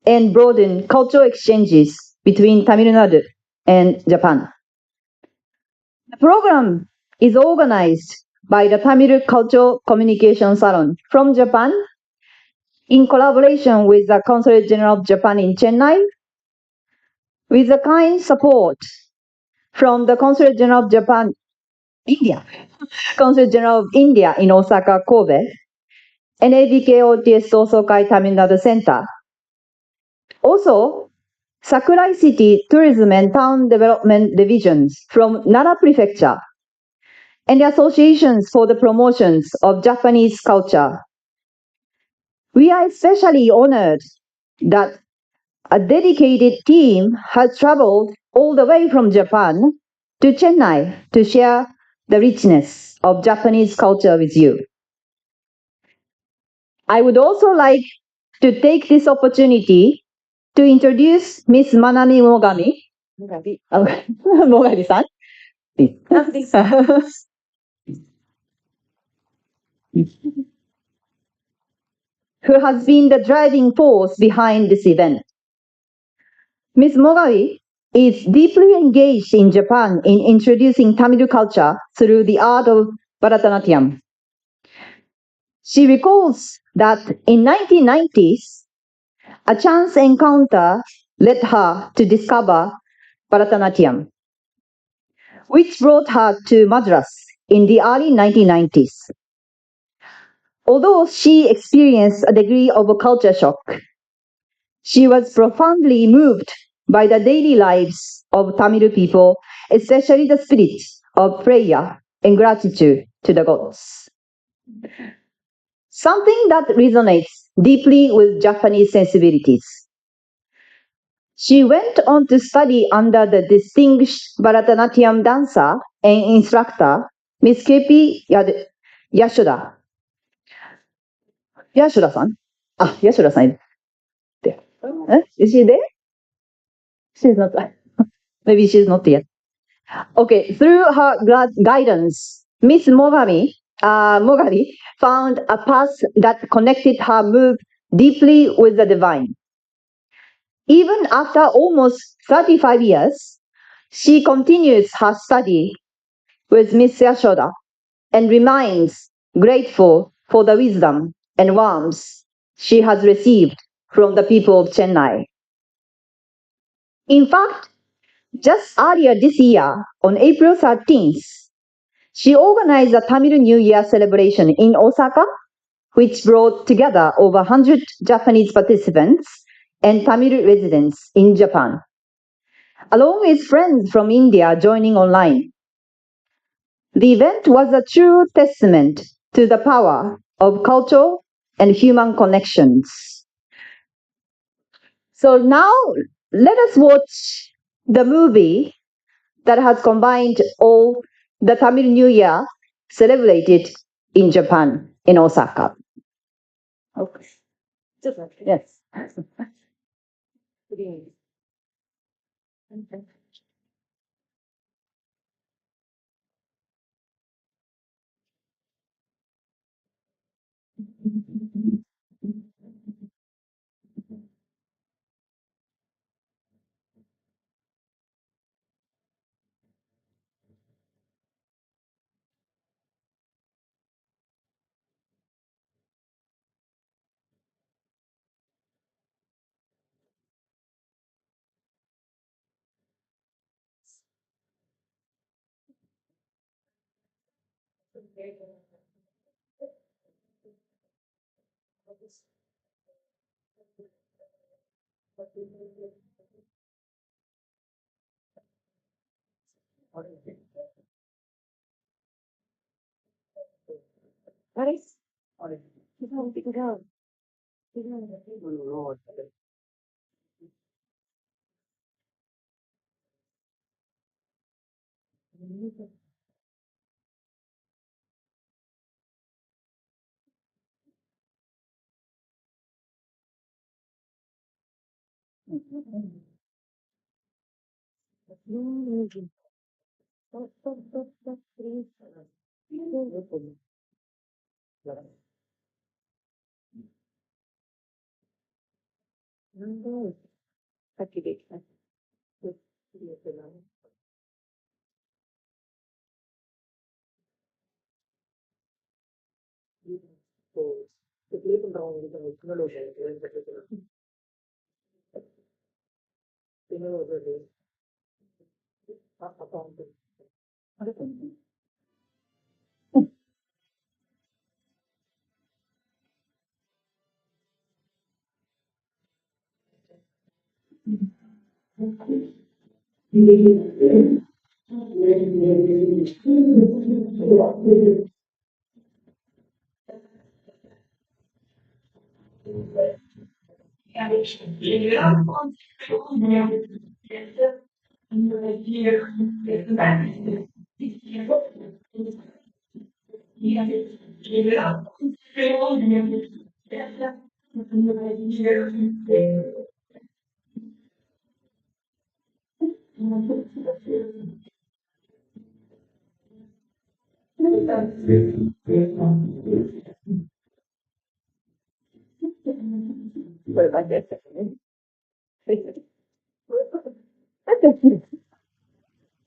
and broaden cultural exchanges between Tamil Nadu and Japan. The program is organized by the Tamil Cultural Communication Salon from Japan in collaboration with the Consulate General of Japan in Chennai, with the kind support from the Consulate General of Japan, India, Consulate General of India in Osaka, Kobe, and ABKOTS Sosokai Tamil Nadu Center. Also, Sakurai City Tourism and Town Development Divisions from Nara Prefecture and the associations for the promotions of Japanese culture. We are especially honored that a dedicated team has traveled all the way from Japan to Chennai to share the richness of Japanese culture with you. I would also like to take this opportunity to introduce Miss Manami Mogami. Mogami-san, please. Who has been the driving force behind this event. Ms. Mogami is deeply engaged in Japan in introducing Tamil culture through the art of Bharatanatyam. She recalls that in 1990s, a chance encounter led her to discover Bharatanatyam, which brought her to Madras in the early 1990s. Although she experienced a degree of a culture shock, she was profoundly moved by the daily lives of Tamil people, especially the spirit of prayer and gratitude to the gods. Something that resonates deeply with Japanese sensibilities. She went on to study under the distinguished Bharatanatyam dancer and instructor, Miss K.P. Yashoda. Yashoda-san? Ah, Yashoda-san is there. Is she there? She's not. Maybe she's not yet. Okay, through her guidance, Miss Mogami found a path that connected her move deeply with the divine. Even after almost 35 years, she continues her study with Miss Yashoda and remains grateful for the wisdom and warmth she has received from the people of Chennai. In fact, just earlier this year, on April 13th, she organized a Tamil New Year celebration in Osaka, which brought together over 100 Japanese participants and Tamil residents in Japan, along with friends from India joining online. The event was a true testament to the power of culture and human connections. So now let us watch the movie that has combined all the Tamil New Year celebrated in Japan, in Osaka. Okay. Yes. What is? さっきできた。これだけですね。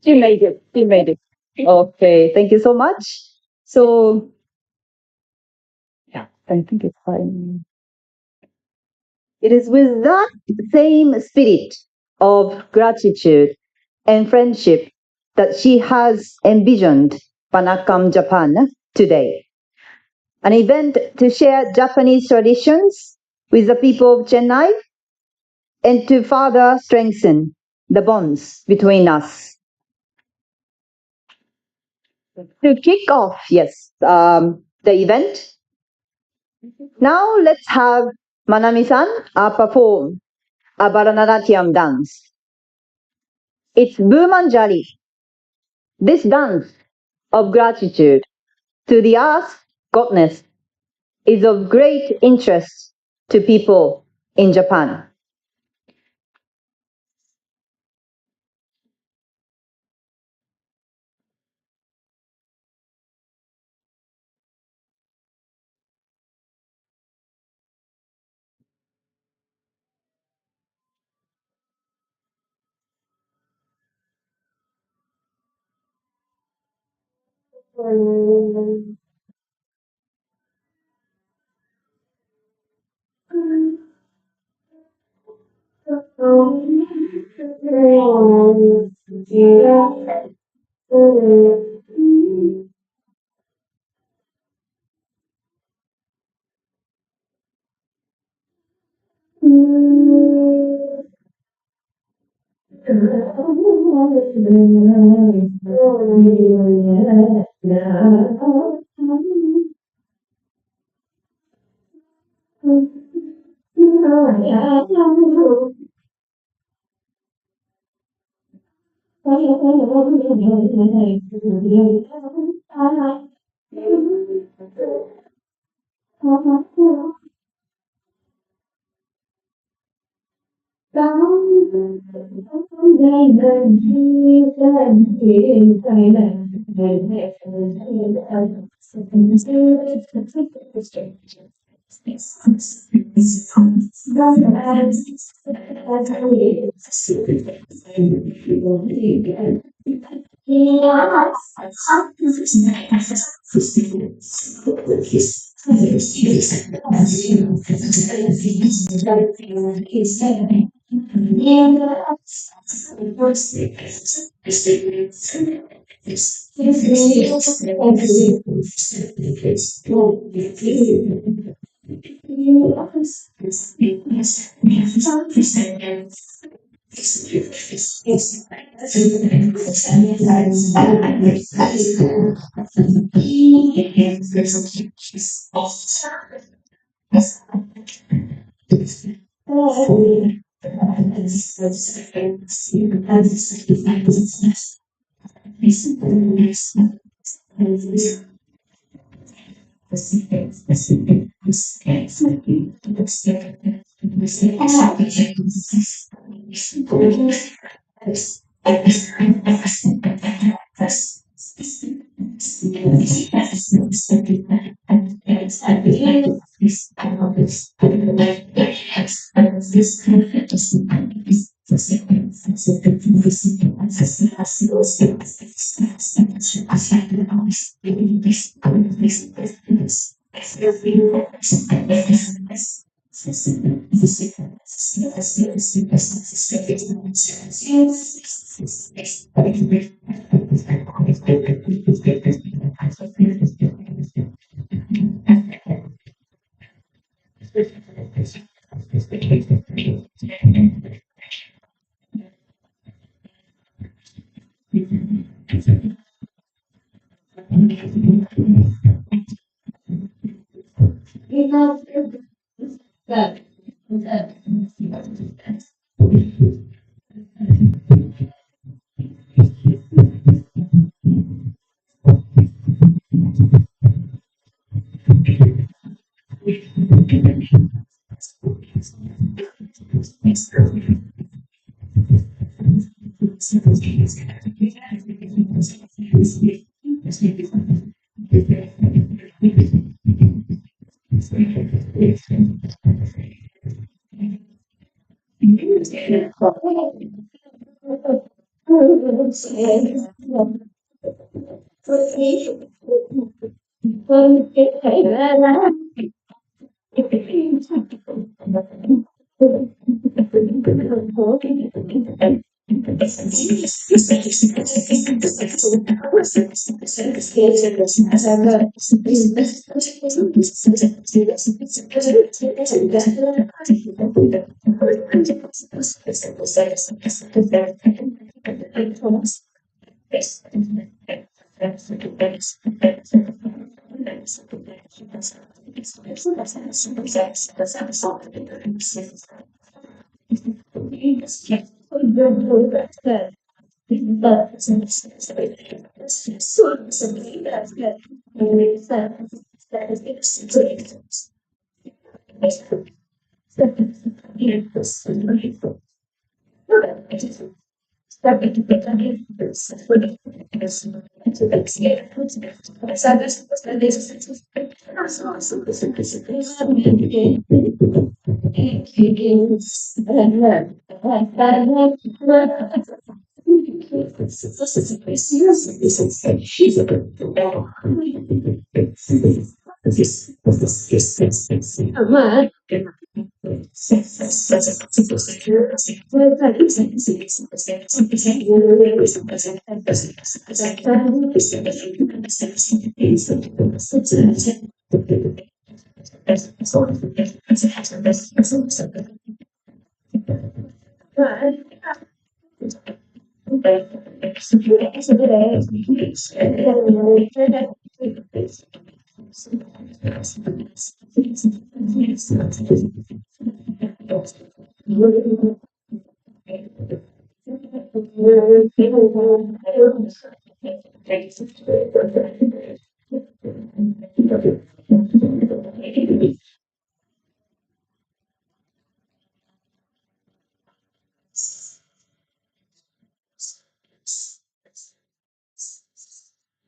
She made it. She made it. Okay, thank you so much. So, yeah, I think it's fine. It is with that same spirit of gratitude and friendship that she has envisioned Vanakkam Japan today, an event to share Japanese traditions with the people of Chennai and to further strengthen the bonds between us. To kick off, yes, the event, now let's have Manami-san perform a Bharatanatyam dance. It's Bhumanjali, this dance of gratitude to the earth goddess is of great interest to people in Japan.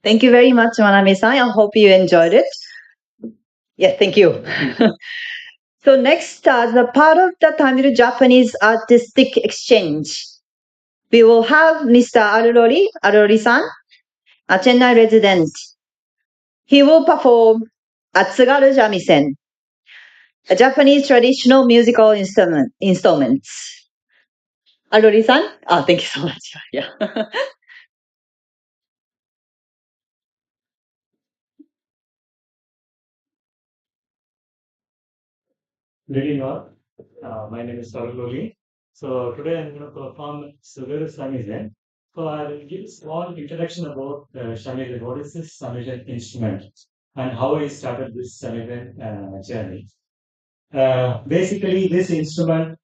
Thank you very much, Manami-san. I hope you enjoyed it. Yes, thank you. So next, the part of the Tamil Japanese artistic exchange, we will have Mr. Arori-san, a Chennai resident. He will perform Atsugaru Jamisen, a Japanese traditional musical instruments. Arori-san? Oh, thank you so much. Yeah. Greeting all. My name is Saruloli. So today I'm going to perform Sugaru Samizen. So I will give a small introduction about Samizen. What is this Samizen instrument and how I started this Samizen journey. Basically, this instrument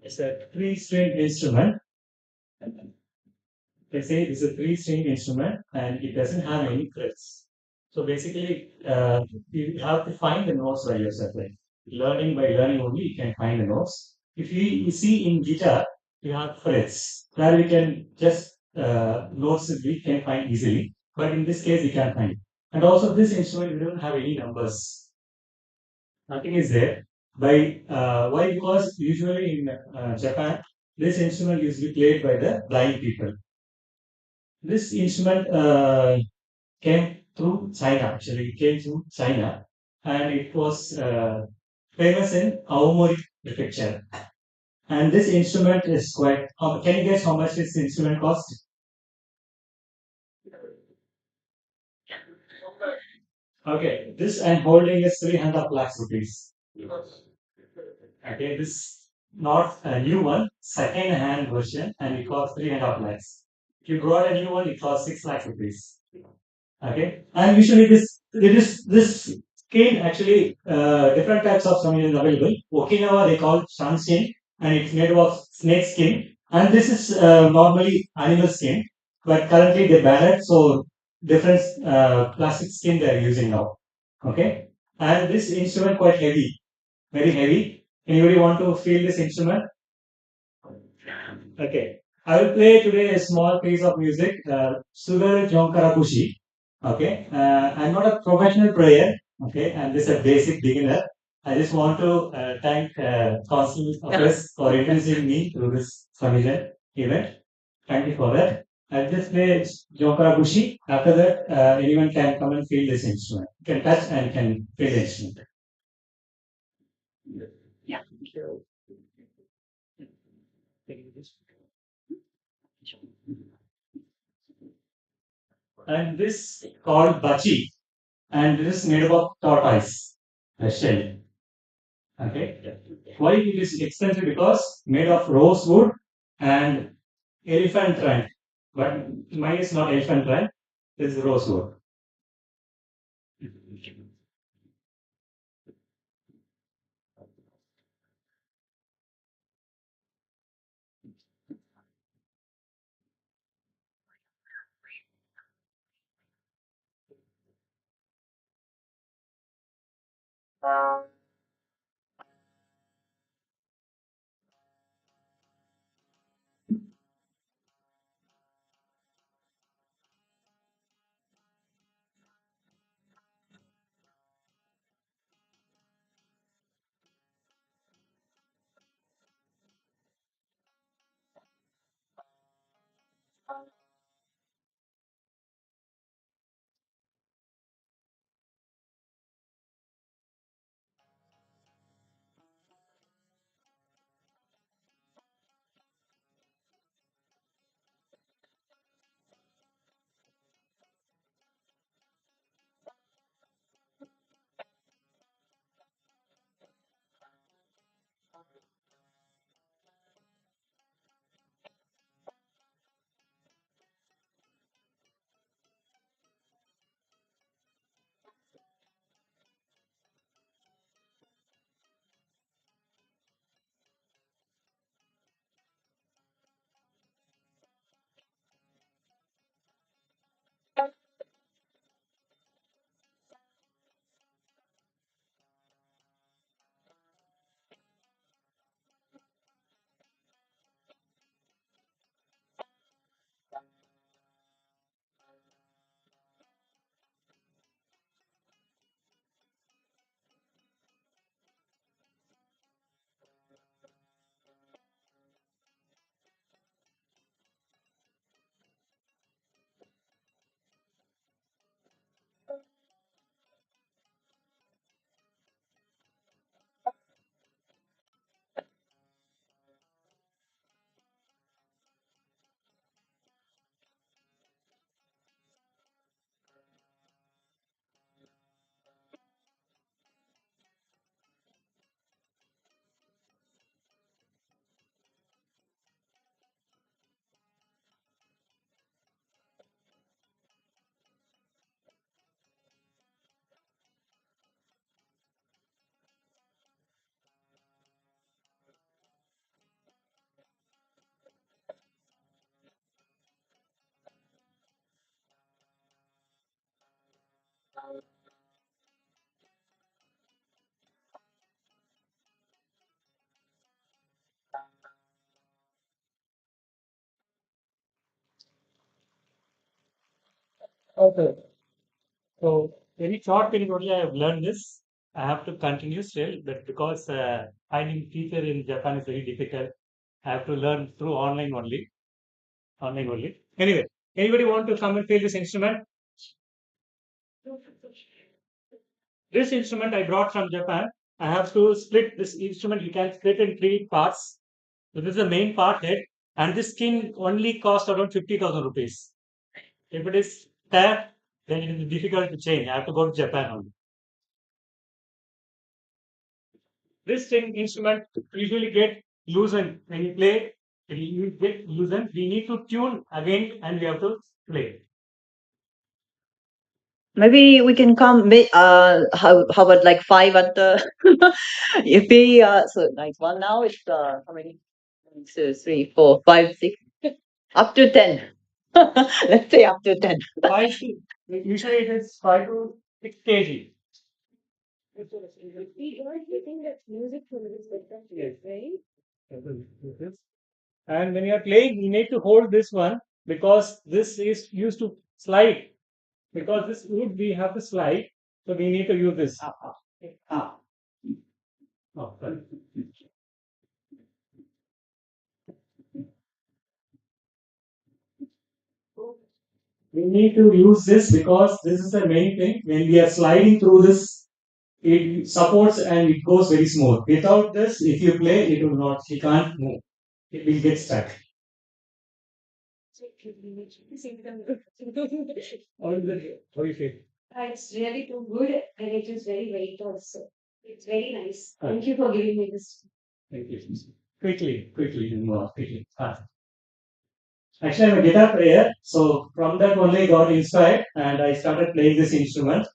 is a three-string instrument. They say it's a three-string instrument and it doesn't have any frets. So basically, you have to find the notes by yourself. Like learning by learning only, you can find the notes. If you see in guitar, you have frets where we can just notes we can find easily. But in this case, we can't find. And also, this instrument we don't have any numbers. Nothing is there. By why? Because usually in Japan, this instrument is played by the blind people. This instrument came through China. Actually, it came through China, and it was famous in Aomori prefecture. And this instrument is quite. Can you guess how much this instrument cost? Okay, this I'm holding is 300 lakhs rupees. Okay, this not a new one, second hand version, and it costs 300 lakhs. If you brought a new one, it costs 6 lakhs rupees. Okay, and usually this skin actually different types of skin is available. Okinawa they call shanshin, and it's made of snake skin, and this is normally animal skin, but currently they ban it, so different plastic skin they are using now. Okay, and this instrument quite heavy, very heavy. Anybody want to feel this instrument? Okay. I will play today a small piece of music, Sugar Jonkarakushi. Okay. I'm not a professional player. Okay. I'm just a basic beginner. I just want to thank Consul Office for introducing me to this Samizan event. Thank you for that. I'll just play Jonkarakushi. After that, anyone can come and feel this instrument. You can touch and you can feel the instrument. Yeah. And this called Bachi. And this is made up of tortoise, a shell. Okay. Why it is expensive? Because made of rosewood and elephant trunk. But mine is not elephant trunk, it's rosewood. Okay. So very short period only I have learned this. I have to continue still, but because finding teacher in Japan is very difficult, I have to learn through online only. Online only. Anyway, anybody want to come and play this instrument? This instrument I brought from Japan. I have to split this instrument. You can split in three parts. So this is the main part head, and this skin only cost around 50,000 rupees. If it is that, then it is difficult to change. I have to go to Japan only. This string instrument usually get loosened when you play. You get loosened. We need to tune again, and we have to play. Maybe we can come. How about like five at the? If we so like one now it's how many? 1, 2, 3, 4, 5, 6, up to 10. Let's say up to 10. Five to, usually it is 5 to 6 kg. We are getting that music from this different, right? And when you are playing, you need to hold this one because this is used to slide. Because this wood we have to slide, so we need to use this. Oh, sorry. We need to use this because this is the main thing. When we are sliding through this, it supports and it goes very smooth. Without this, if you play, it will not. You can't move. It will get stuck. How is it? How you feel? It's really too good and it is very weight also. It's very nice. Thank you for giving me this. Thank you. Quickly, more quickly. Actually, I'm a guitar player, so from that only got inspired, and I started playing this instrument.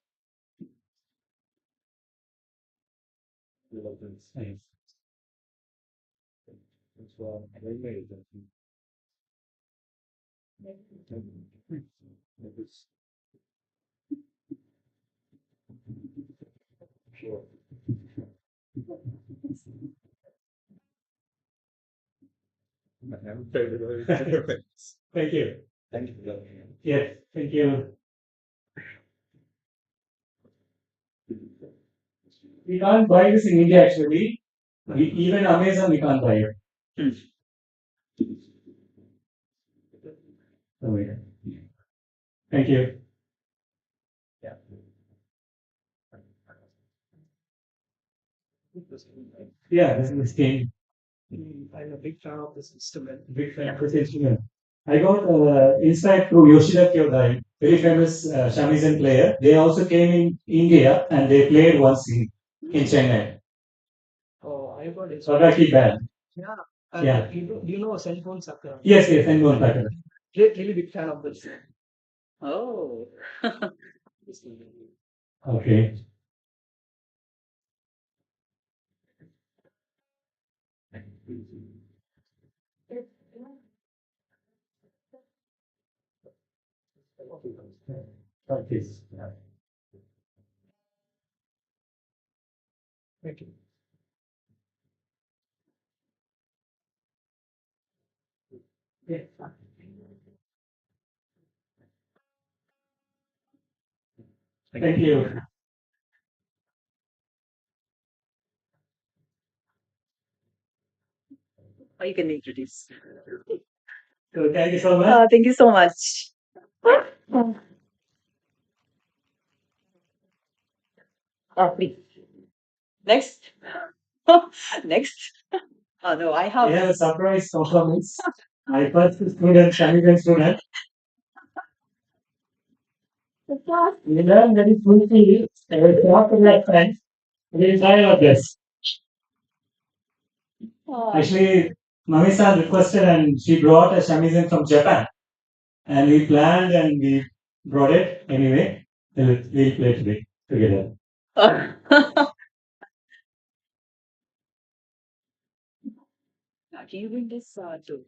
Nice. Thank you. Yes, thank you. We can't buy this in India actually. Even Amazon we can't buy it. Oh, yeah. Thank you. Yeah, this is the same. I'm a big fan of this instrument. Big fan of this instrument. I got inspired through Yoshida Kyodai, very famous shamisen player. They also came in India and they played once in Chennai. Oh, I got it. Swaraki band. Yeah. Yeah. You know cell phone Sakura? Yes, Sengon Thakur. Really big fan of this. Oh. Okay. Okay. Thank you. Yeah. Thank you. Oh, you can introduce. So thank you so much. Thank you so much. Please. Next. Next. Oh no, I We have. have a surprise performance. I first student, Shamisen student. We learn very quickly. After that time, we try our best. Actually, Mami-san requested and she brought a shamisen from Japan. And we planned and we brought it anyway. We'll play today together. Can you bring this to?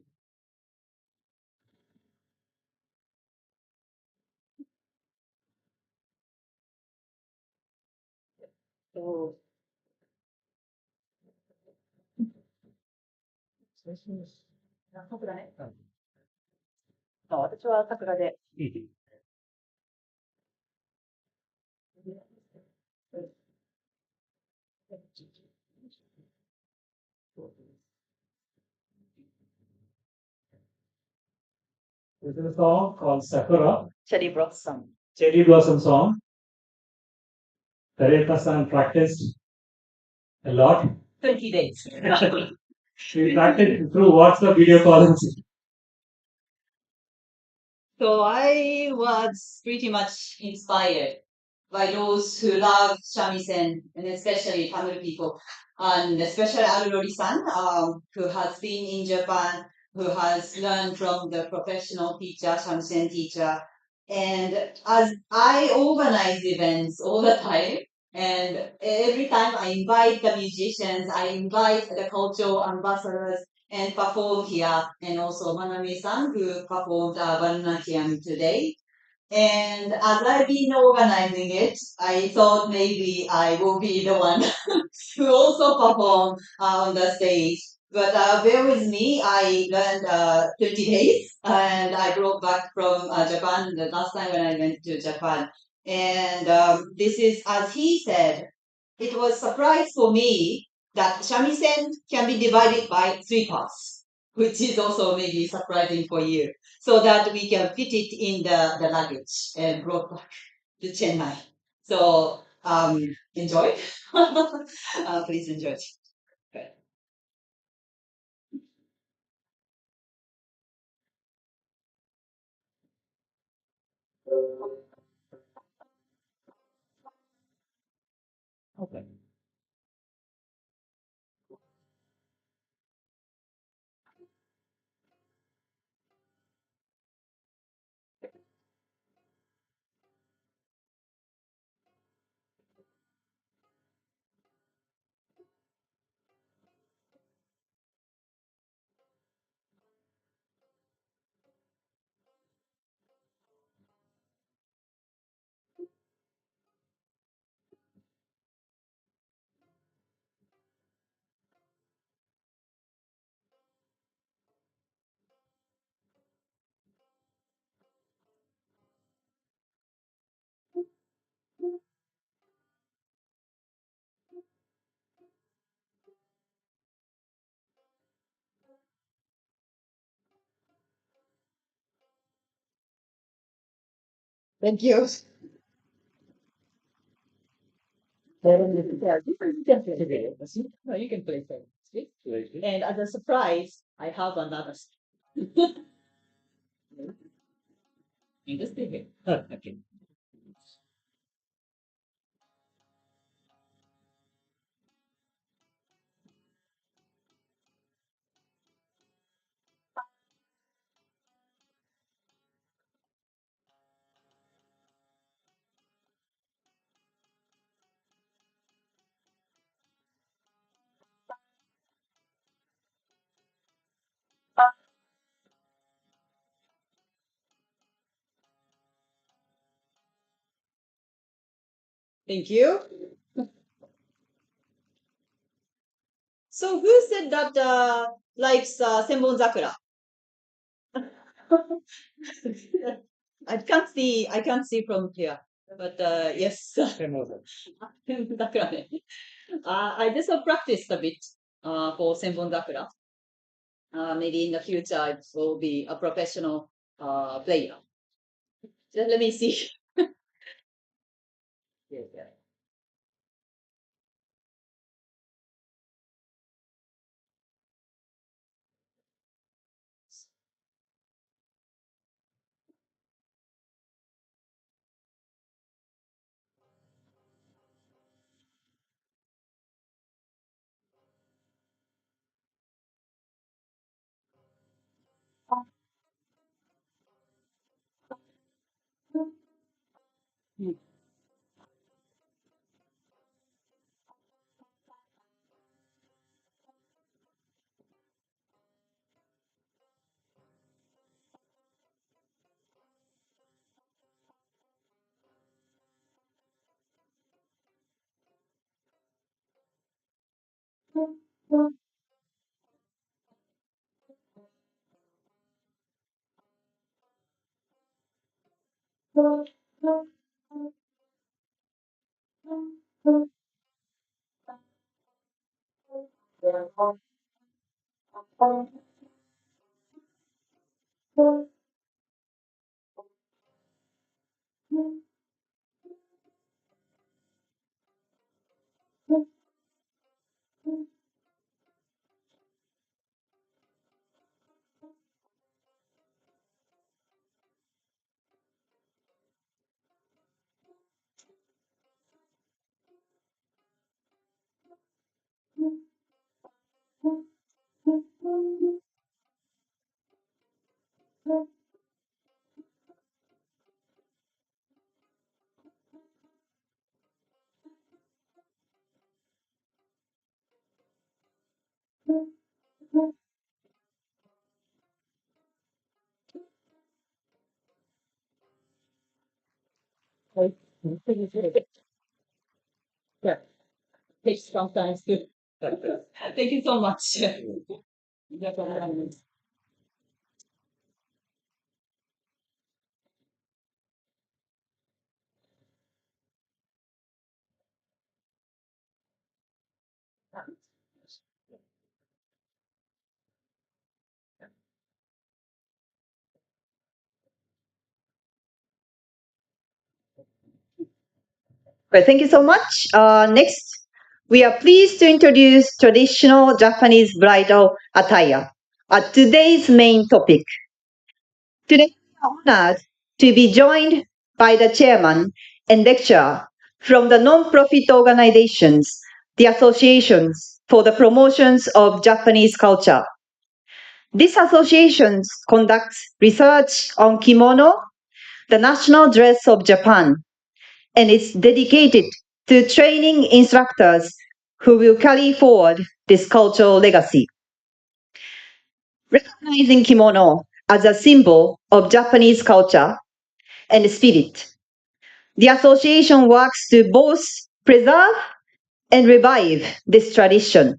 Oh. 桜ね。私は桜で。This is a song called Sakura, Cherry blossom. Cherry Blossom song. Kareta-san practiced a lot. 20 days. She practiced through WhatsApp video calling. So I was pretty much inspired by those who love shamisen, and especially Tamil people, and especially Arurori-san, who has been in Japan, who has learned from the professional teacher, shamisen teacher. And as I organize events all the time, and every time I invite the musicians, I invite the cultural ambassadors and perform here, and also Manami-san, who performed Vanakkam today. And as I've been organizing it, I thought maybe I will be the one who also perform on the stage. But bear with me, I learned 20 days and I brought back from Japan the last time when I went to Japan. And this is, as he said, it was surprise for me that shamisen can be divided by three parts, which is also maybe surprising for you, so that we can fit it in the luggage and brought back to Chennai. So enjoy. Please enjoy. Good. Okay. Thank you. Yeah, different. No, you can play first. See? And as a surprise, I have another. You just take it. Okay. Thank you. So who said that likes Senbon Zakura? I can't see from here. But yes. Zakura ね。I just practiced a bit for Senbon Zakura. Maybe in the future I will be a professional player. Just let me see. Yes, yes. Yeah. Takes sometimes to. Thank you so much. Well, thank you so much. Next, we are pleased to introduce traditional Japanese bridal attire, today's main topic. Today, we are honored to be joined by the chairman and lecturer from the non-profit organizations, the Associations for the Promotions of Japanese Culture. This association conducts research on kimono, the national dress of Japan, and is dedicated to training instructors who will carry forward this cultural legacy. Recognizing kimono as a symbol of Japanese culture and spirit, the association works to both preserve and revive this tradition.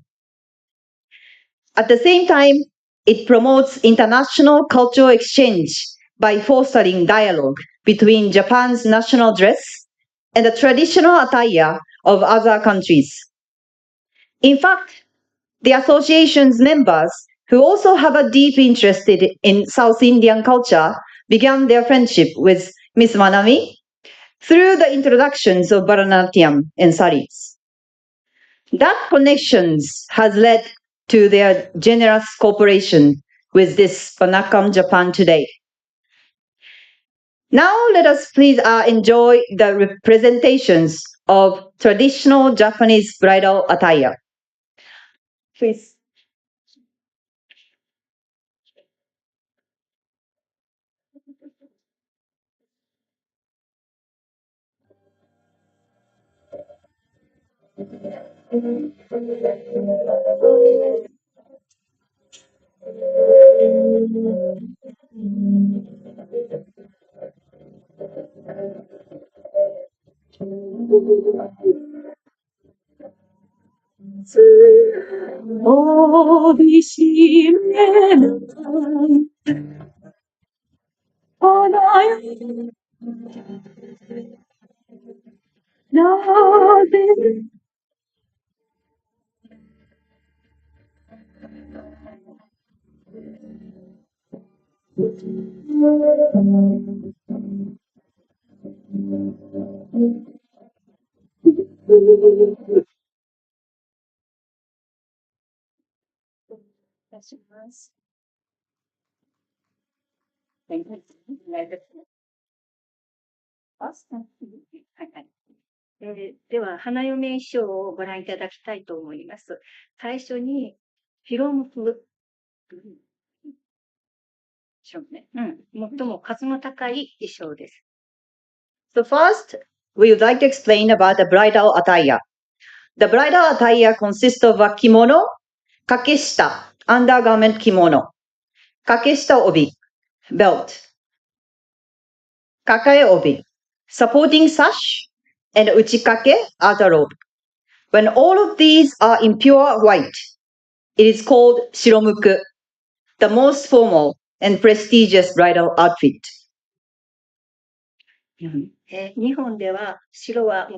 At the same time, it promotes international cultural exchange by fostering dialogue between Japan's national dress and the traditional attire of other countries. In fact, the association's members, who also have a deep interest in South Indian culture, began their friendship with Miss Manami through the introductions of Bharatanatyam and saris. That connections has led to their generous cooperation with this Vanakkam Japan today. Now let us please enjoy the representations of traditional Japanese bridal attire. Please. Thank you. はいはい。では、花嫁衣装をご覧いただきたいと思います。最初に、ヒロムク。でしょうね。最も数の高い衣装です。So first, we would like to explain about the bridal attire. The bridal attire consists of a kimono, kakeshita, undergarment kimono, kakeshita obi, belt, kakae obi, supporting sash, and uchikake, outer robe. When all of these are in pure white, it is called shiromuku, the most formal and prestigious bridal outfit. 日本では白は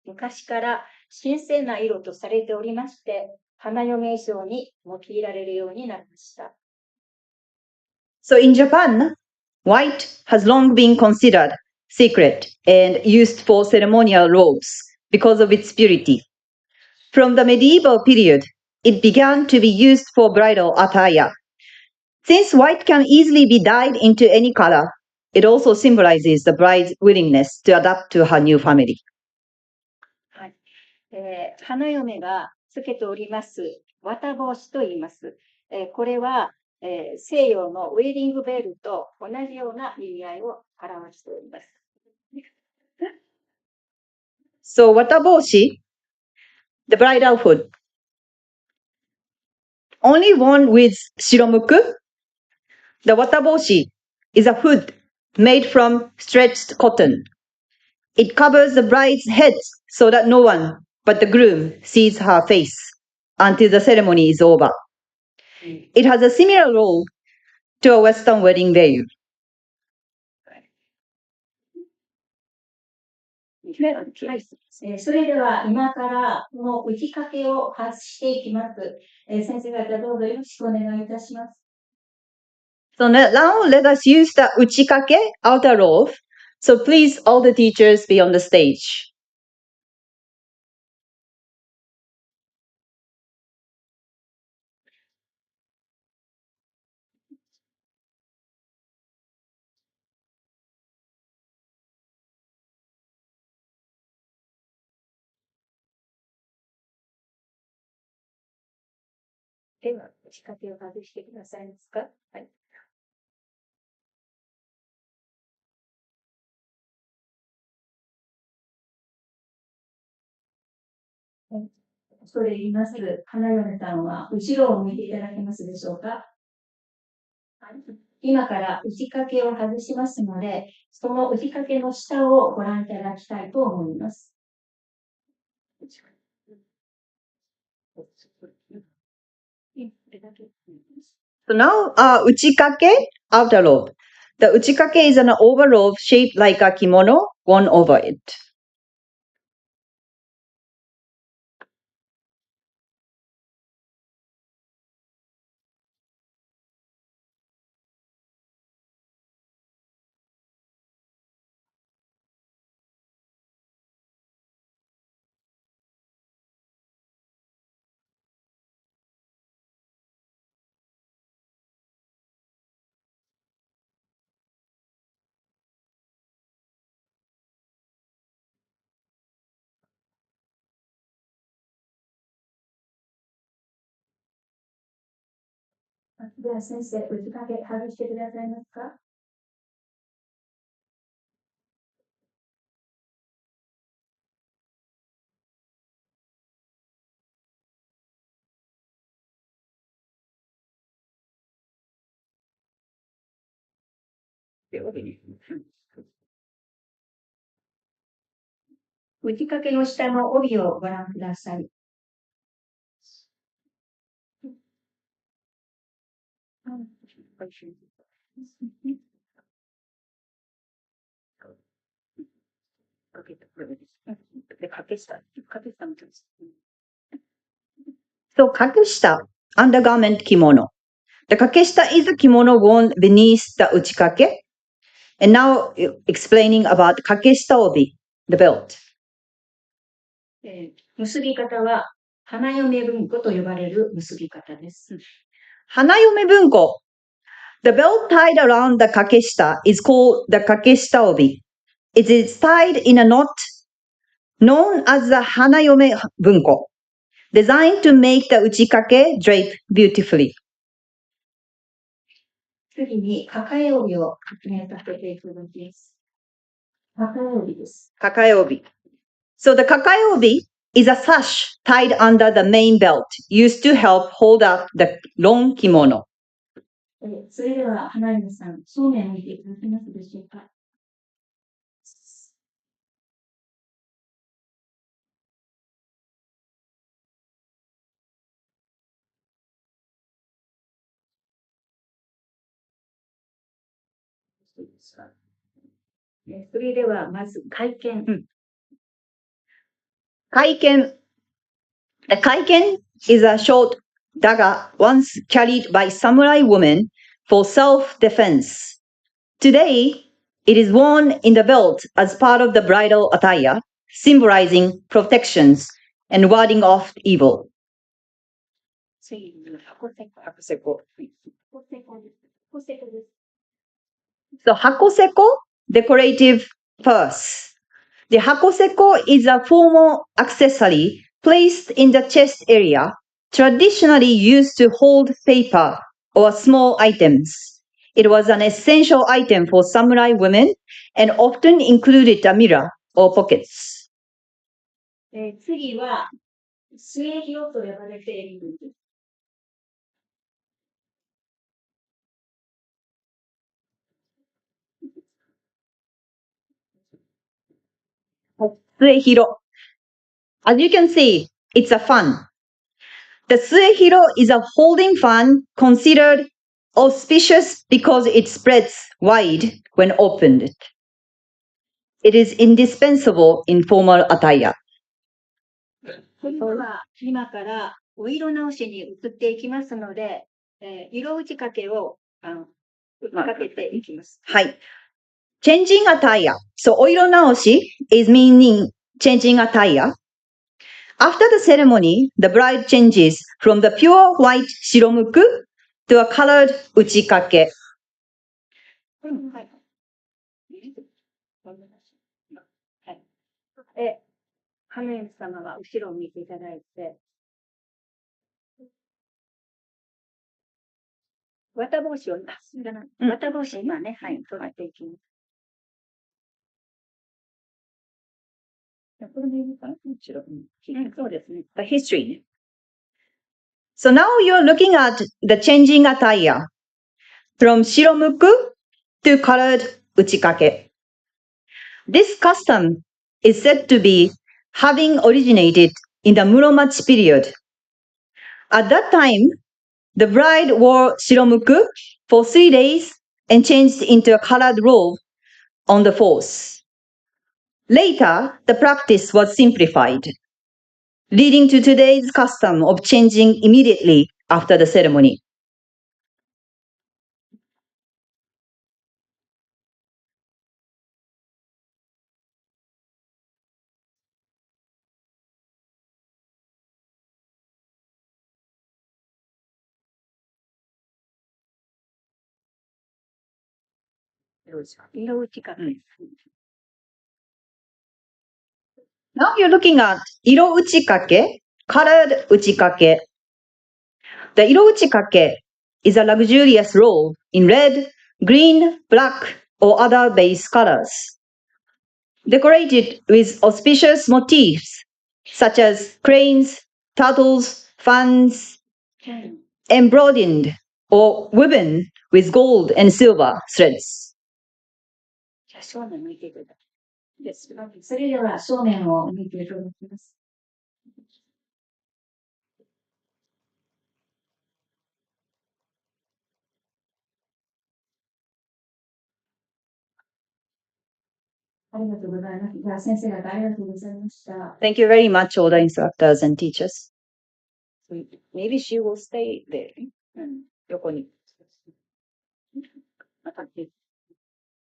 昔から神聖な色とされておりまして、花嫁衣装に用いられるようになりました。So in Japan, white has long been considered sacred and used for ceremonial robes because of its purity. From the medieval period, it began to be used for bridal attire. Since white can easily be dyed into any color, it also symbolizes the bride's willingness to adapt to her new family. はい。花嫁がつけております綿帽子と言います。これは、西洋のウェディングベルと同じような意味合いを表しております。So, wataboshi, the bridal hood, only worn with shiromuku. The wataboshi is a hood made from stretched cotton. It covers the bride's head so that no one but the groom sees her face until the ceremony is over. It has a similar role to a Western wedding veil. はい。それでは今からこの打ち掛けを外していきます。先生方どうぞよろしくお願いいたします。So now let us use the uchikake outer robe. So please, all the teachers be on the stage. では、打ち掛けを外してくださいますか。はい。それ言います。花嫁さんは後ろを向いていただけますでしょうか。今から打ち掛けを外しますので、その打ち掛けの下をご覧いただきたいと思います。So now, uchikake outer robe. The uchikake is an overrobe shaped like a kimono worn over it.では先生、打ち掛け外してくださいますか。打ち掛けの下の帯をご覧ください。So, kakeshita, undergarment kimono. The kakeshita is a kimono worn beneath the uchikake. And now explaining about kakeshita obi, the belt. 結び方は花嫁文庫と呼ばれる結び方です。Hanayome bunko. The belt tied around the kakeshita is called the kakeshita obi. It is tied in a knot known as the hanayome bunko, designed to make the uchikake drape beautifully. 次に抱え帯を確認させていただきます。抱え帯です。Kakaeobi. So the kakaeobi is a sash tied under the main belt used to help hold up the long kimono. それでは花嫁さん、正面を向いていただけますでしょうか。それではまず会見。Kaiken. The kaiken is a short dagger once carried by samurai women for self-defense. Today, it is worn in the belt as part of the bridal attire, symbolizing protections and warding off evil. So, hakoseko, decorative purse. The hakoseko is a formal accessory placed in the chest area traditionally used to hold paper or small items. It was an essential item for samurai women and often included a mirror or pockets. 次は、末広と呼ばれている。Suehiro. As you can see, it's a fan. The suehiro is a folding fan considered auspicious because it spreads wide when opened. It is indispensable in formal attire. これは今からお色直しに移っていきますので、色打ち掛けをかけていきます。はい。Changing attire. So, お色直し is meaning changing attire. After the ceremony, the bride changes from the pure white shiromuku to a colored uchikake. はい。花嫁様は後ろを見ていただいて、綿帽子を、綿帽子今ね、はい、取っていきます。これでいいのかな？そうですね。The history. So now you're looking at the changing attire from shiromuku to colored uchikake. This custom is said to be having originated in the Muromachi period. At that time, the bride wore shiromuku for 3 days and changed into a colored robe on the fourth. Later, the practice was simplified, leading to today's custom of changing immediately after the ceremony. Now you're looking at 色打ち掛け, colored 打ち掛け. The 色打ち掛け is a luxurious robe in red, green, black, or other base colors, decorated with auspicious motifs such as cranes, turtles, fans, embroidered or woven with gold and silver threads. 正面向いていただきます。それでは正面を向いていただきます。ありがとうございます。じゃあ先生方ありがとうございました。Thank you very much, all the instructors and teachers. Maybe she will stay there. 横に。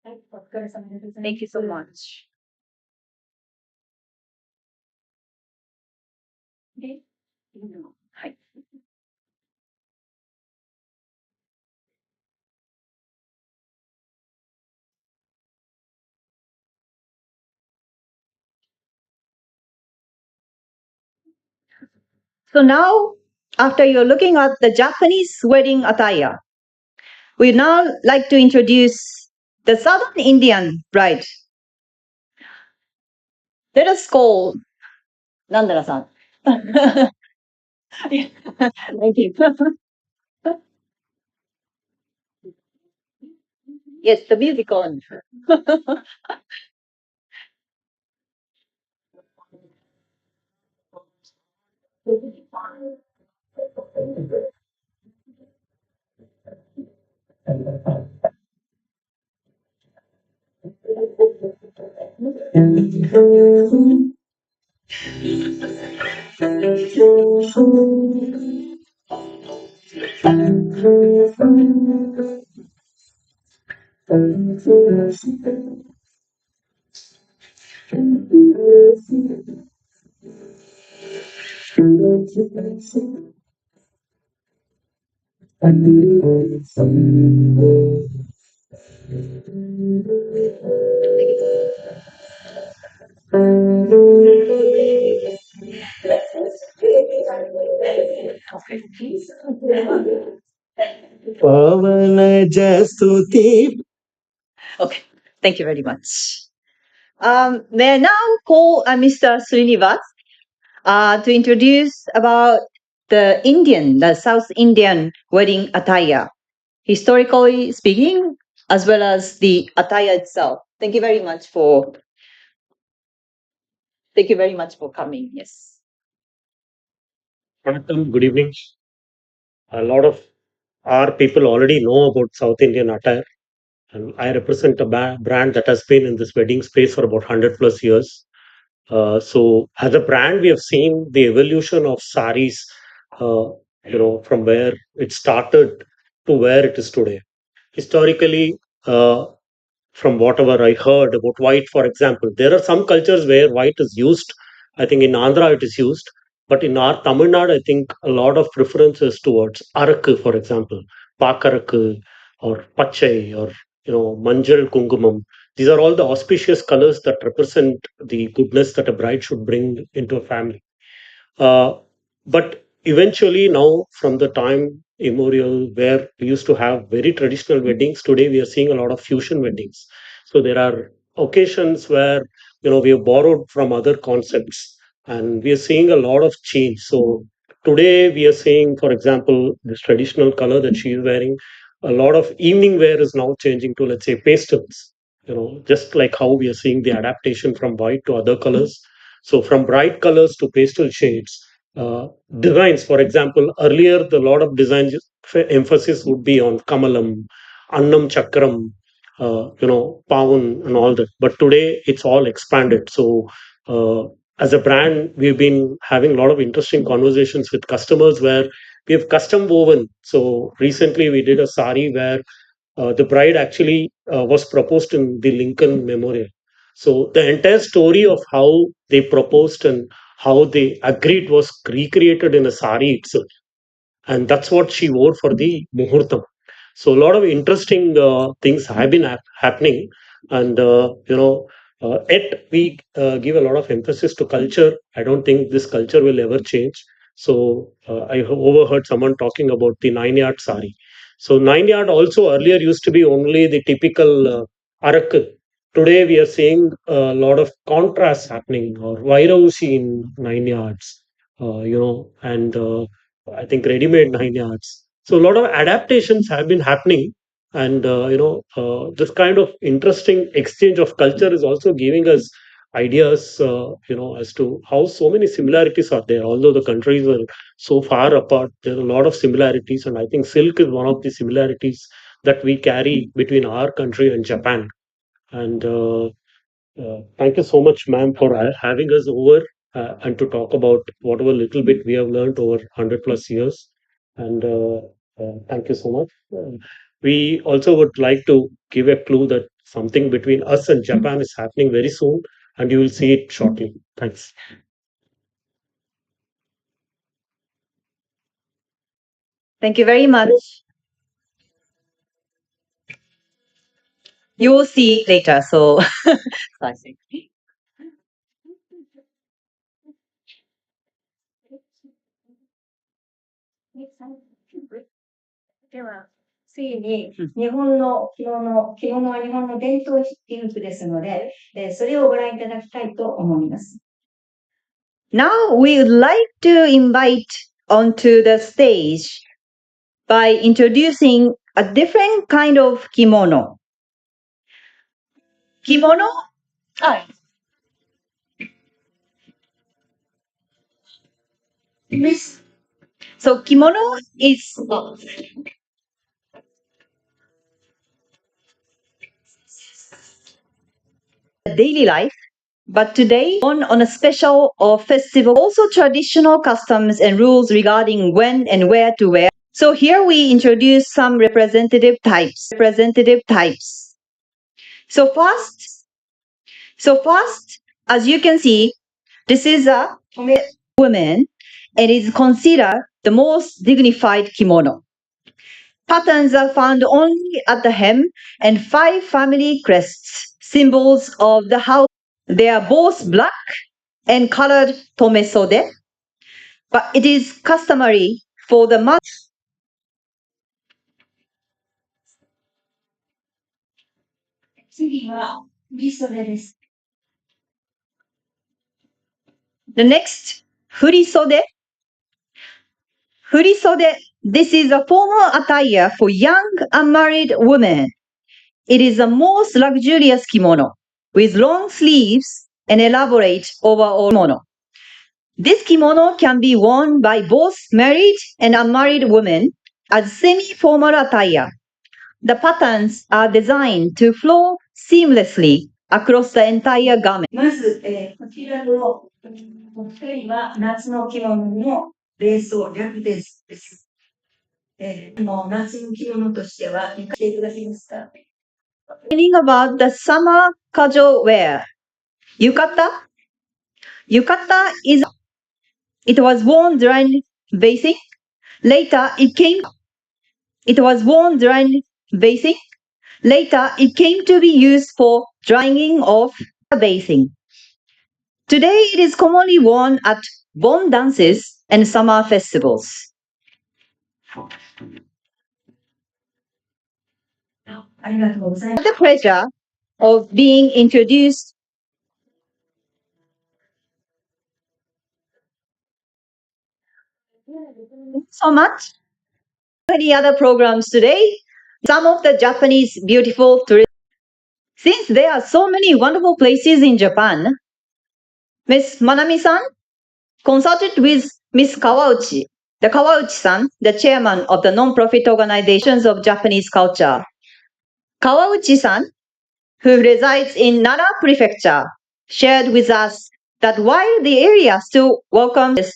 はい、お疲れ様でございます。Thank you so much. で、いいの？はい。So now, after you're looking at the Japanese wedding attire, we'd now like to introduce the Southern Indian bride. Let us call Nandana-san. Thank you. Yes, the music on. Okay, thank you very much. May I now call Mr. Srinivas to introduce about the South Indian wedding attire, historically speaking, as well as the attire itself. Thank you very much for coming. Yes. Vanakkam, good evening. A lot of our people already know about South Indian attire, and I represent a brand that has been in this wedding space for about 100 plus years. So, as a brand, we have seen the evolution of saris, from where it started to where it is today. Historically, from whatever I heard about white, for example, there are some cultures where white is used. I think in Andhra it is used, but in our Tamil Nadu, I think a lot of preference is towards arakku, for example, pakarakku or pachai or manjal kungumam. These are all the auspicious colors that represent the goodness that a bride should bring into a family. Uh, but eventually, now from the time immemorial, where we used to have very traditional weddings, today we are seeing a lot of fusion weddings. So there are occasions where we have borrowed from other concepts, and we are seeing a lot of change. So today we are seeing, for example, this traditional color that she is wearing. A lot of evening wear is now changing to, let's say, pastels. Just like how we are seeing the adaptation from white to other colors, so from bright colors to pastel shades. Designs, for example, earlier the lot of designs emphasis would be on Kamalam, Annam Chakram, Pavan and all that. But today it's all expanded. So as a brand, we've been having a lot of interesting conversations with customers where we have custom woven. So recently we did a sari where the bride actually was proposed in the Lincoln Memorial. So the entire story of how they proposed and how they agreed was recreated in a sari itself, and that's what she wore for the muhurtam. So a lot of interesting things have been happening, and yet we give a lot of emphasis to culture. I don't think this culture will ever change. So I overheard someone talking about the 9 yard sari. So 9 yard also earlier used to be only the typical arak. Today we are seeing a lot of contrast happening, or vairausi in 9 yards, and I think ready-made 9 yards. So a lot of adaptations have been happening, and this kind of interesting exchange of culture is also giving us ideas, as to how so many similarities are there. Although the countries are so far apart, there are a lot of similarities, and I think silk is one of the similarities that we carry between our country and Japan. And thank you so much, ma'am, for having us over and to talk about whatever little bit we have learned over 100 plus years. And thank you so much. We also would like to give a clue that something between us and Japan is happening very soon, and you will see it shortly. Thanks. Thank you very much. You will see later. So, I think. では、次に日本の着物は日本の伝統衣服ですので、それをご覧いただきたいと思います。Now we would like to invite onto the stage by introducing a different kind of kimono. Kimono? So kimono is daily life, but today on a special or festival, also traditional customs and rules regarding when and where to wear. So here we introduce some representative types. So first, as you can see, this is a woman and is considered the most dignified kimono. Patterns are found only at the hem and 5 family crests, symbols of the house. They are both black and colored tomesode. but it is customary for the mother. The next, furisode. Furisode. This is a formal attire for young unmarried women. It is the most luxurious kimono with long sleeves and elaborate overall kimono. This kimono can be worn by both married and unmarried women as semi-formal attire. The patterns are designed to flow seamlessly across the entire garment. まず、こちらのお二人は夏の着物のベースを略です。もう夏の着物としては、見ていただけますか Meaning about the summer casual wear. Yukata. Yukata is, it was worn during bathing. Later it was worn during bathing. Later it came to be used for drying off bathing. Today it is commonly worn at bon dances and summer festivals. I have the pleasure of being introduced so much. Many other programs today. Some of the Japanese beautiful tourists. Since there are so many wonderful places in Japan, Miss Manami-san consulted with Miss Kawauchi, the Kawauchi-san, the chairman of the non-profit organizations of Japanese culture. Kawauchi-san, who resides in Nara Prefecture, shared with us that while the area still welcomes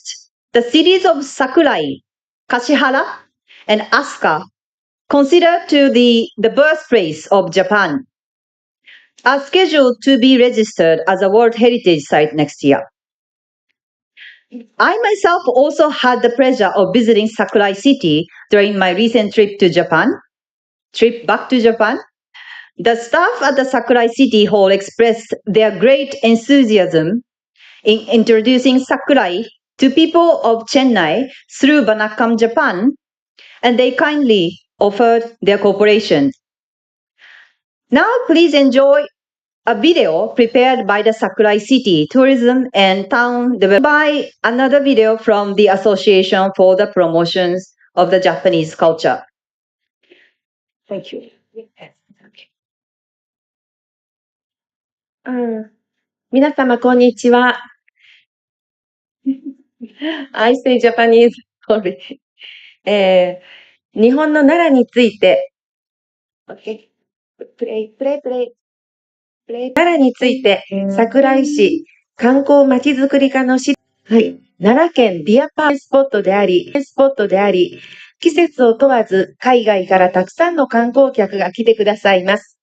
the cities of Sakurai, Kashihara, and Asuka, considered to the birthplace of Japan, are scheduled to be registered as a World Heritage Site next year. I myself also had the pleasure of visiting Sakurai City during my recent trip back to Japan. The staff at the Sakurai City Hall expressed their great enthusiasm in introducing Sakurai to people of Chennai through Vanakkam Japan, and they kindly offered their cooperation. Now please enjoy a video prepared by the Sakurai City Tourism and Town Development by another video from the Association for the Promotions of the Japanese Culture. Thank you. 皆様、こんにちは。I say Japanese. Sorry. 日本の奈良について、奈良について、桜井市観光まちづくり課の奈良県ディアパースポットであり、季節を問わず海外からたくさんの観光客が来てくださいます。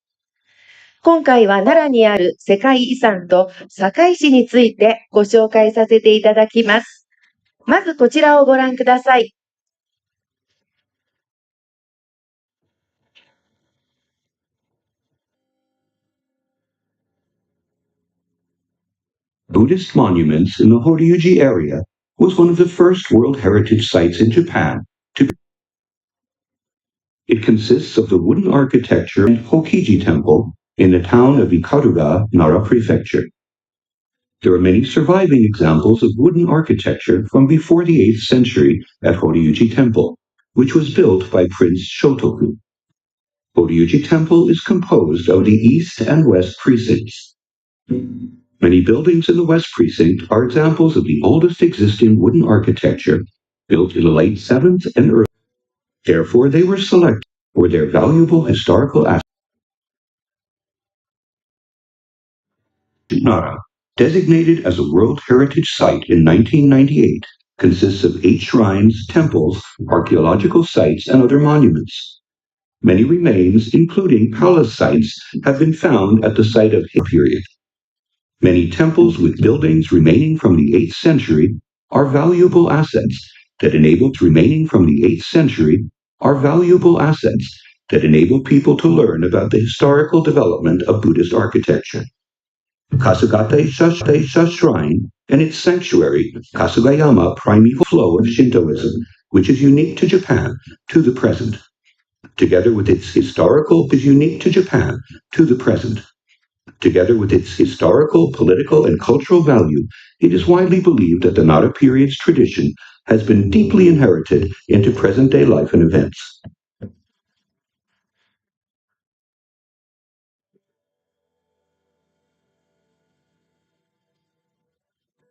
今回は奈良にある世界遺産と堺市についてご紹介させていただきます。まずこちらをご覧ください。Buddhist monuments in the Horyuji area was one of the first World Heritage Sites in Japan. It consists of the wooden architecture and Hokiji Temple in the town of Ikaruga, Nara Prefecture. There are many surviving examples of wooden architecture from before the 8th century at Horyuji Temple, which was built by Prince Shotoku. Horyuji Temple is composed of the east and west precincts. Many buildings in the West Precinct are examples of the oldest existing wooden architecture built in the late 7th and early. Therefore, they were selected for their valuable historical aspects. Nara, designated as a World Heritage Site in 1998, consists of 8 shrines, temples, archaeological sites, and other monuments. Many remains, including palace sites, have been found at the site of the period. Many temples with buildings remaining from the 8th century are valuable assets that enable people to learn about the historical development of Buddhist architecture. Kasugata-isha Shrine and its sanctuary, Kasugayama Primeval Flow of Shintoism, which is unique to Japan to the present. Together with its historical, political, and cultural value, it is widely believed that the Nara period's tradition has been deeply inherited into present-day life and events.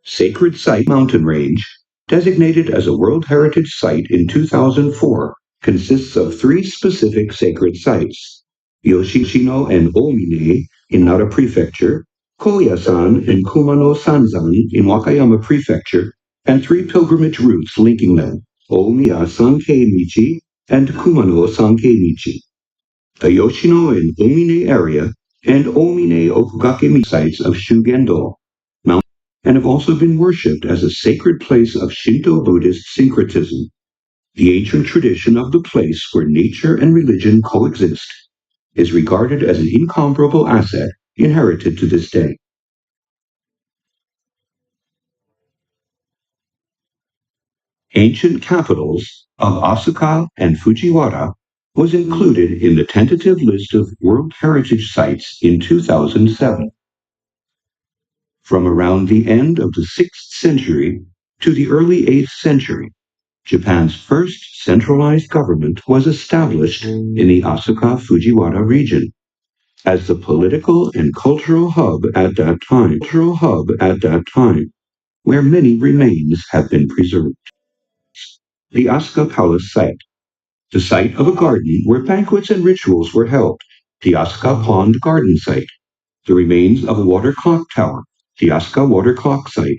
Sacred Site Mountain Range, designated as a World Heritage Site in 2004, consists of three specific sacred sites: Yoshino and Omine in Nara Prefecture, Koyasan and Kumano-Sanzan in Wakayama Prefecture, and three pilgrimage routes linking them, Omiya Sankei Michi and Kumano Sankei Michi. The Yoshino and Omine area and Omine Okugake sites of Shugendo Mountain and have also been worshipped as a sacred place of Shinto Buddhist syncretism. The ancient tradition of the place where nature and religion coexist is regarded as an incomparable asset inherited to this day. Ancient capitals of Asuka and Fujiwara was included in the tentative list of World Heritage Sites in 2007. From around the end of the 6th century to the early 8th century, Japan's first centralized government was established in the Asuka Fujiwara region as the political and cultural hub at that time, where many remains have been preserved. The Asuka Palace site, the site of a garden where banquets and rituals were held, the Asuka Pond Garden site, the remains of a water clock tower, the Asuka Water Clock site,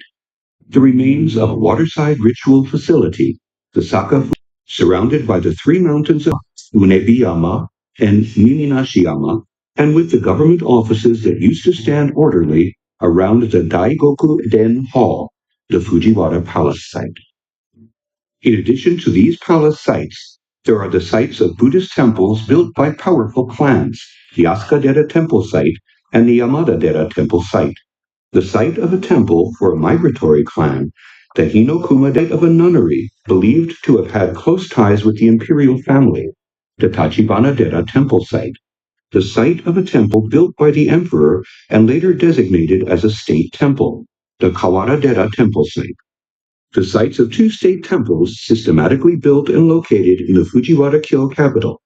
the remains of a waterside ritual facility, the Saka, surrounded by the three mountains of Unebiyama and Miminashiyama, and with the government offices that used to stand orderly around the Daigoku Den Hall, the Fujiwara Palace site. In addition to these palace sites, there are the sites of Buddhist temples built by powerful clans, the Asuka-dera Temple site and the Yamada-dera Temple site, the site of a temple for a migratory clan, the Hinokuma site of a nunnery believed to have had close ties with the imperial family, the Tachibana-dera Temple site, the site of a temple built by the emperor and later designated as a state temple, the Kawara-dera Temple site. The sites of two state temples systematically built and located in the Fujiwara-kyo capital,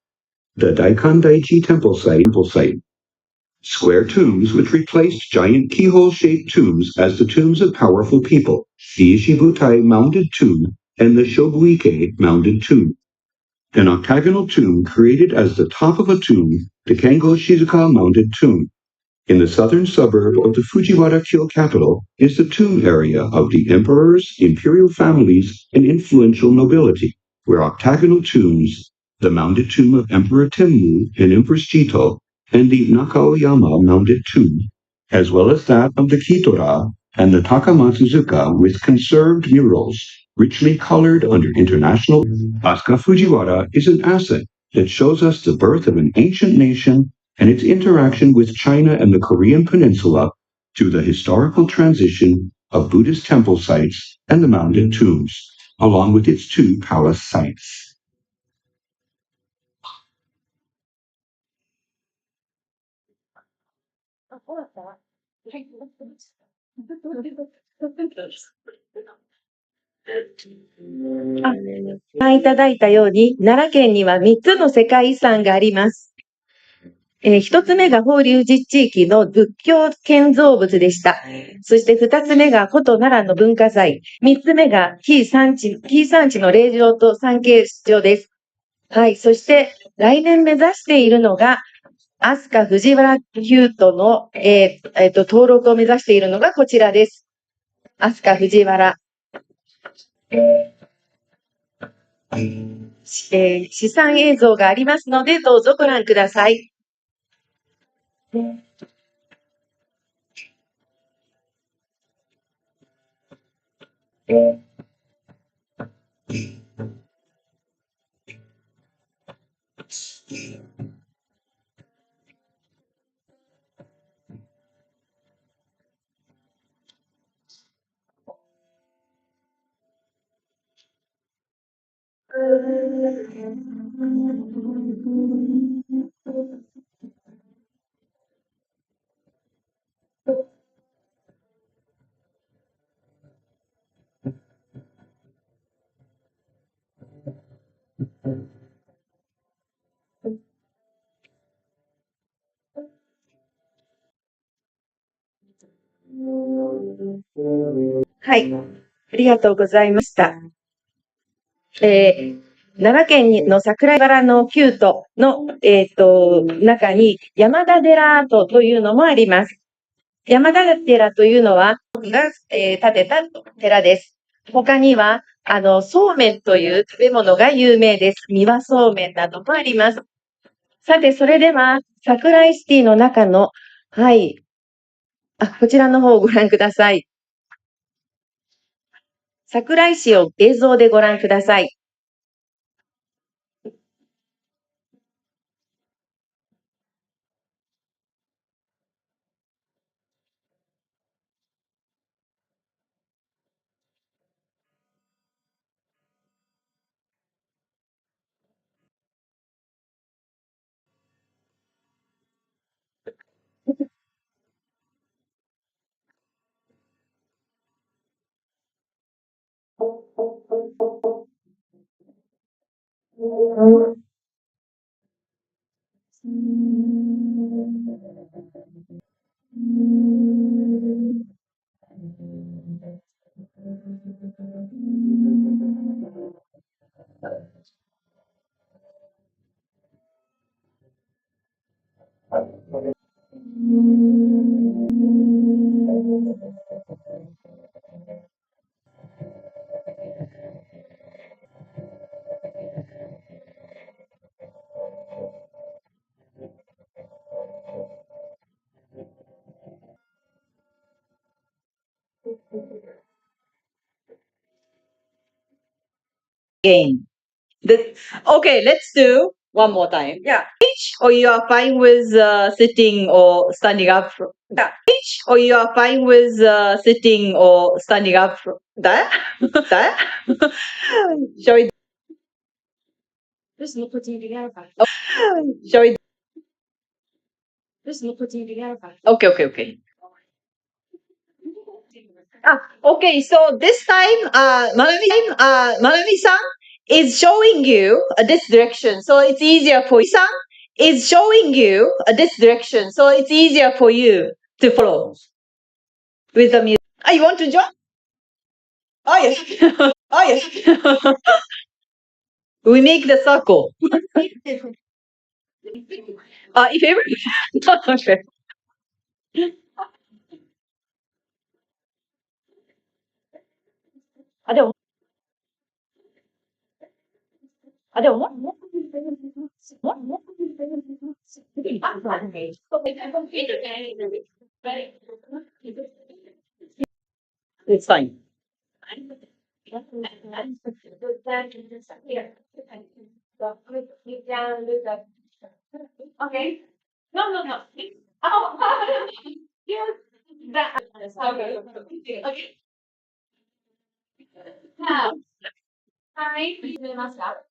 the Daikandaichi Temple site, square tombs which replaced giant keyhole-shaped tombs as the tombs of powerful people, the Ishibutai mounded tomb and the Shobuike mounded tomb. An octagonal tomb created as the top of a tomb, the Kengo Shizuka mounded tomb. In the southern suburb of the Fujiwara-kyo capital is the tomb area of the emperors, imperial families, and influential nobility, where octagonal tombs, the mounded tomb of Emperor Tenmu and Empress Jito, and the Nakaoyama mounded tomb, as well as that of the Kitora and the Takamatsuzuka with conserved murals, richly colored under international. Asuka Fujiwara is an asset that shows us the birth of an ancient nation and its interaction with China and the Korean Peninsula through the historical transition of Buddhist temple sites and the mounded tombs, along with its two palace sites.ご覧いただいたように、奈良県には3つの世界遺産があります。1つ目が法隆寺地域の仏教建造物でした。そして2つ目が古都奈良の文化財。3つ目が紀伊山地の霊場と参詣場です。はい。そして来年目指しているのが、飛鳥藤原旧都の、登録を目指しているのがこちらです。飛鳥藤原。試算映像がありますので、どうぞご覧ください。はい。ありがとうございました。奈良県の桜井原の旧都の、中に山田寺跡というのもあります。山田寺というのは、が、建てた寺です。他には、そうめんという食べ物が有名です。三輪そうめんなどもあります。さて、それでは、桜井シティの中の、はい、こちらの方をご覧ください。桜井市を映像でご覧ください。Game. Okay, let's do one more time. Yeah. Or you are fine with sitting or standing up? Yeah. Or you are fine with sitting or standing up? That? Shall we? Shall we? Okay. Okay, so this time, Manami-san is showing you this direction, so it's easier for you. Is showing you this direction, so it's easier for you to follow with the music. You want to join? Oh yes. Oh yes. We make the circle. If everybody. Okay. でも、It's fine. Okay. No. Oh, yes. That. Okay. Now, hi. 見えますか?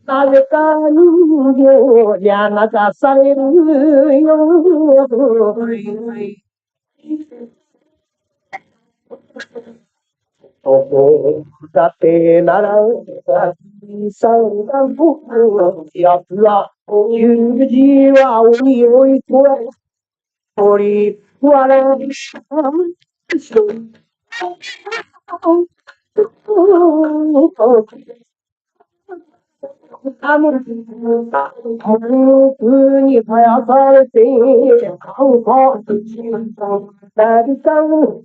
誰か人形にあなたされるよ。だってなら、さんが僕のやつは、友人はおいおいと、鳥、笑う。風に生やされて、顔が、誰かを、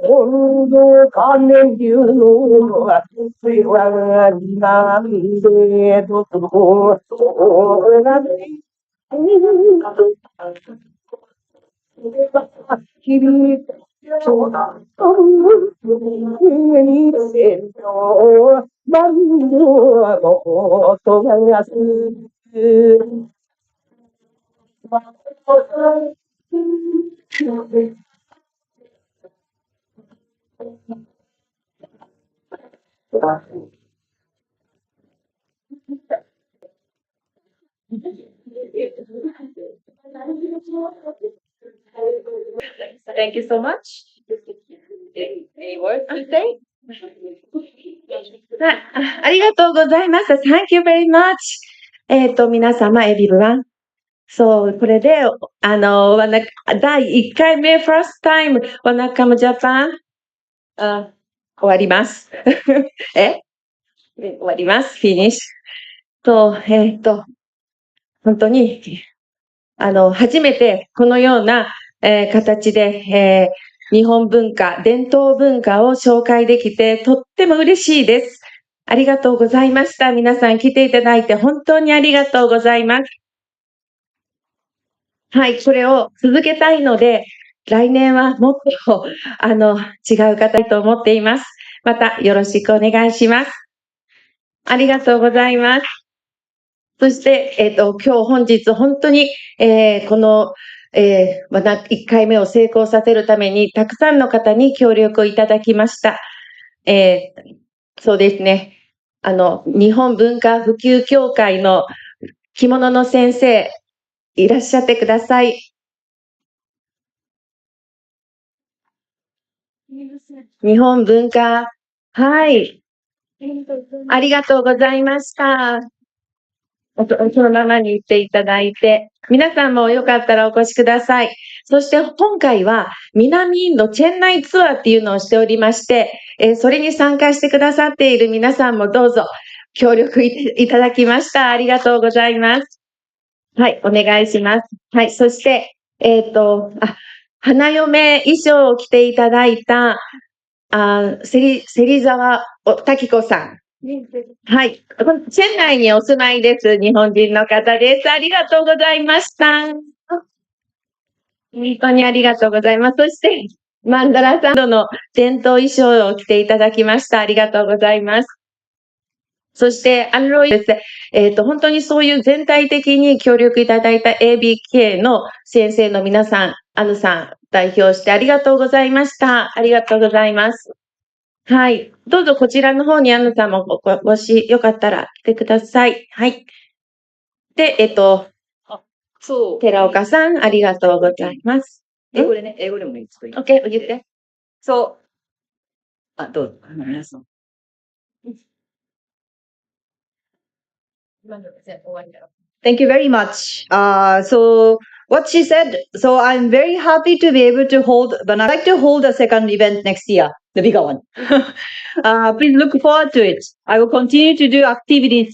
本土関連流のは、なんでどこ、君、そうだ、にせんの、万両のことがやす。Thank you so much. Any words to say? ありがとうございます。Thank you very much. 皆様、everyone。そう、これで、第1回目、first time、Vanakkam Japan、終わります。終わります。finish。本当に、初めてこのような、形で、日本文化、伝統文化を紹介できてとっても嬉しいです。ありがとうございました。皆さん来ていただいて本当にありがとうございます。はい、これを続けたいので、来年はもっと、違う方と思っています。またよろしくお願いします。ありがとうございます。そして、本日本当に、この、1回目を成功させるために、たくさんの方に協力いただきました。そうですね。日本文化普及協会の着物の先生、いらっしゃってください。日本文化、はい。ありがとうございました。そのままに言っていただいて、皆さんもよかったらお越しください。そして今回は南インドチェンナイツアーっていうのをしておりまして、それに参加してくださっている皆さんもどうぞ協力いただきました。ありがとうございます。はい、お願いします。はい、そして、花嫁衣装を着ていただいた、芹沢滝子さん。はい。チェン内にお住まいです。日本人の方です。ありがとうございました。本当にありがとうございます。そして、マンダラさんの伝統衣装を着ていただきました。ありがとうございます。そして、本当にそういう全体的に協力いただいた ABK の先生の皆さん、さん代表してありがとうございました。ありがとうございます。はい。どうぞこちらの方にさんももしよかったら来てください。はい。で、寺岡さん、ありがとうございます。英語でもいいです。OK、言って。どうぞ、皆さん。Thank you very much. So what she said, so I'm very happy to be able to I'd like to hold a second event next year, the bigger one. Please look forward to it. I will continue to do activities